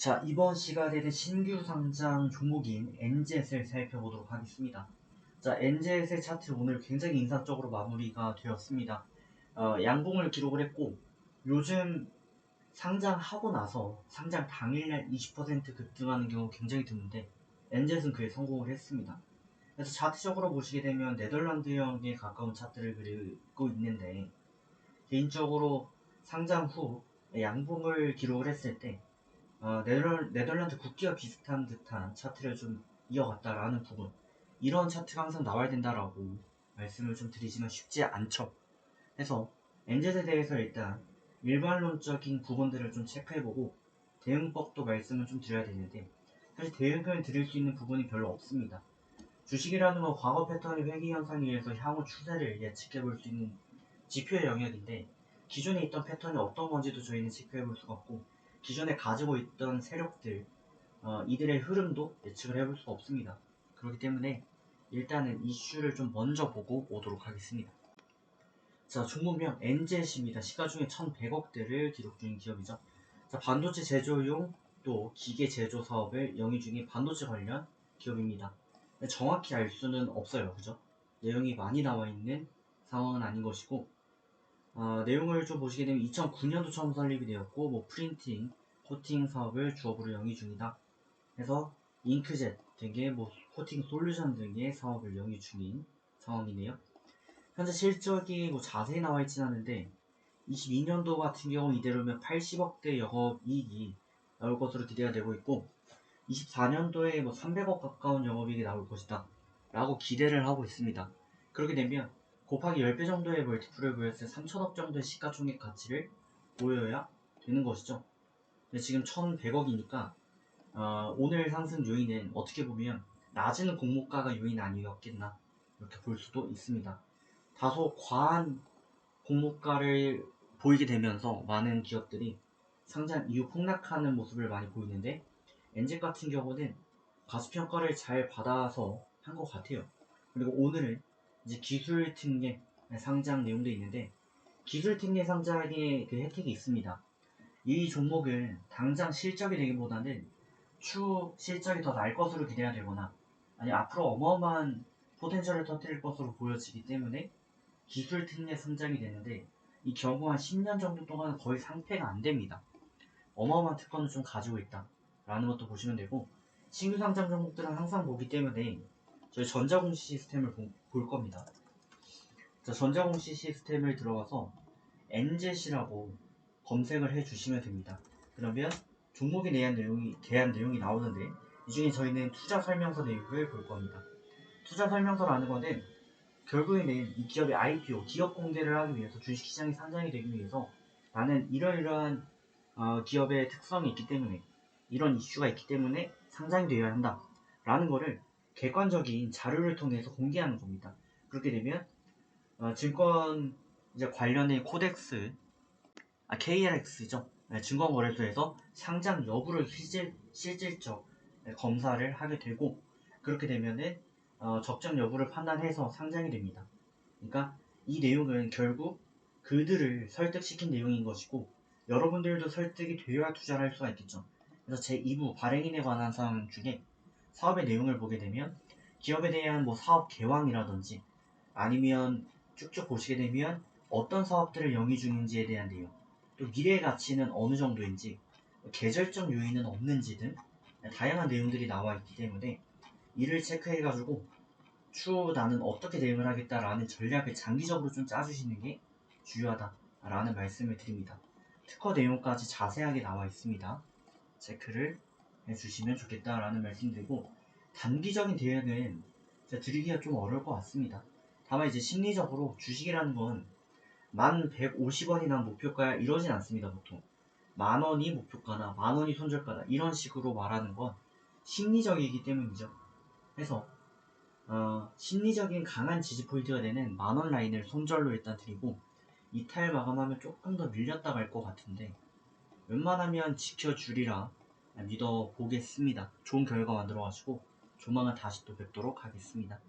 자, 이번 시간에는 신규 상장 종목인 엔젯을 살펴보도록 하겠습니다. 자, 엔젯의 차트 오늘 굉장히 인상적으로 마무리가 되었습니다. 양봉을 기록을 했고, 요즘 상장하고 나서 상장 당일날 20% 급등하는 경우 굉장히 드문데, 엔젯은 그에 성공을 했습니다. 그래서 차트적으로 보시게 되면 네덜란드형에 가까운 차트를 그리고 있는데, 개인적으로 상장 후 양봉을 기록을 했을 때, 네덜란드 국기와 비슷한 듯한 차트를 좀 이어갔다라는 부분, 이런 차트가 항상 나와야 된다라고 말씀을 좀 드리지만 쉽지 않죠. 해서 엔젯에 대해서 일단 일반론적인 부분들을 좀 체크해보고 대응법도 말씀을 좀 드려야 되는데, 사실 대응을 드릴 수 있는 부분이 별로 없습니다. 주식이라는 건 과거 패턴의 회귀 현상에 의해서 향후 추세를 예측해볼 수 있는 지표의 영역인데, 기존에 있던 패턴이 어떤 건지도 저희는 체크해볼 수가 없고, 기존에 가지고 있던 세력들, 이들의 흐름도 예측을 해볼 수가 없습니다. 그렇기 때문에 일단은 이슈를 좀 먼저 보고 오도록 하겠습니다. 자, 종목명 엔젯입니다. 시가총액 1100억대를 기록 중인 기업이죠. 자, 반도체 제조용 또 기계 제조 사업을 영위 중인 반도체 관련 기업입니다. 정확히 알 수는 없어요. 그죠? 내용이 많이 나와 있는 상황은 아닌 것이고, 내용을 좀 보시게 되면 2009년도 처음 설립이 되었고, 뭐 프린팅, 코팅 사업을 주업으로 영위 중이다. 해서 잉크젯 등의 뭐 코팅 솔루션 등의 사업을 영위 중인 상황이네요. 현재 실적이 뭐 자세히 나와 있진 않은데, 22년도 같은 경우 이대로면 80억대 영업이익이 나올 것으로 기대가 되고 있고, 24년도에 뭐 300억 가까운 영업이익이 나올 것이다 라고 기대를 하고 있습니다. 그렇게 되면 곱하기 10배 정도의 멀티플을 보였을 때 3천억 정도의 시가총액 가치를 보여야 되는 것이죠. 근데 지금 1100억이니까 오늘 상승 요인은 어떻게 보면 낮은 공모가가 요인 아니었겠나, 이렇게 볼 수도 있습니다. 다소 과한 공모가를 보이게 되면서 많은 기업들이 상장 이후 폭락하는 모습을 많이 보이는데, 엔젯 같은 경우는 가치평가를 잘 받아서 한 것 같아요. 그리고 오늘은 이제 기술 특례 상장 내용도 있는데, 기술 특례 상장에 그 혜택이 있습니다. 이 종목은 당장 실적이 되기보다는 추후 실적이 더 날 것으로 기대가 되거나, 아니 앞으로 어마어마한 포텐셜을 터뜨릴 것으로 보여지기 때문에 기술 특례 상장이 되는데, 이 경우 한 10년 정도 동안 거의 상폐가 안 됩니다. 어마어마한 특권을 좀 가지고 있다 라는 것도 보시면 되고, 신규 상장 종목들은 항상 보기 때문에 저희 전자공시 시스템을 볼 겁니다. 자, 전자공시 시스템을 들어가서 엔젯이라고 검색을 해주시면 됩니다. 그러면 종목에 대한 내용이 나오는데, 이 중에 저희는 투자 설명서 내용을 볼 겁니다. 투자 설명서라는 것은 결국에는 이 기업의 IPO, 기업 공개를 하기 위해서, 주식시장에 상장이 되기 위해서 나는 이러이러한 기업의 특성이 있기 때문에, 이런 이슈가 있기 때문에 상장이 되어야 한다 라는 거를 객관적인 자료를 통해서 공개하는 겁니다. 그렇게 되면 증권 이제 관련의 코덱스, KRX죠. 증권거래소에서 상장 여부를 실질적 검사를 하게 되고, 그렇게 되면은 적정 여부를 판단해서 상장이 됩니다. 그러니까 이 내용은 결국 그들을 설득시킨 내용인 것이고, 여러분들도 설득이 되어야 투자를 할 수가 있겠죠. 그래서 제2부 발행인에 관한 사항 중에 사업의 내용을 보게 되면, 기업에 대한 뭐 사업 개황이라든지, 아니면 쭉쭉 보시게 되면 어떤 사업들을 영위 중인지에 대한 내용, 또 미래의 가치는 어느 정도인지, 계절적 요인은 없는지 등 다양한 내용들이 나와 있기 때문에, 이를 체크해가지고 추후 나는 어떻게 대응을 하겠다라는 전략을 장기적으로 좀 짜주시는 게 중요하다라는 말씀을 드립니다. 특허 내용까지 자세하게 나와 있습니다. 체크를 해주시면 좋겠다라는 말씀드리고, 단기적인 대응은 드리기가 좀 어려울 것 같습니다. 다만 이제 심리적으로 주식이라는 건 1150원이나 목표가야 이러진 않습니다. 보통 만원이 목표가나 만원이 손절가다 이런 식으로 말하는 건 심리적이기 때문이죠. 해서 심리적인 강한 지지 포인트가 되는 만원 라인을 손절로 일단 드리고, 이탈 마감하면 조금 더 밀렸다 갈 것 같은데 웬만하면 지켜주리라 믿어보겠습니다. 좋은 결과 만들어가지고 조만간 다시 또 뵙도록 하겠습니다.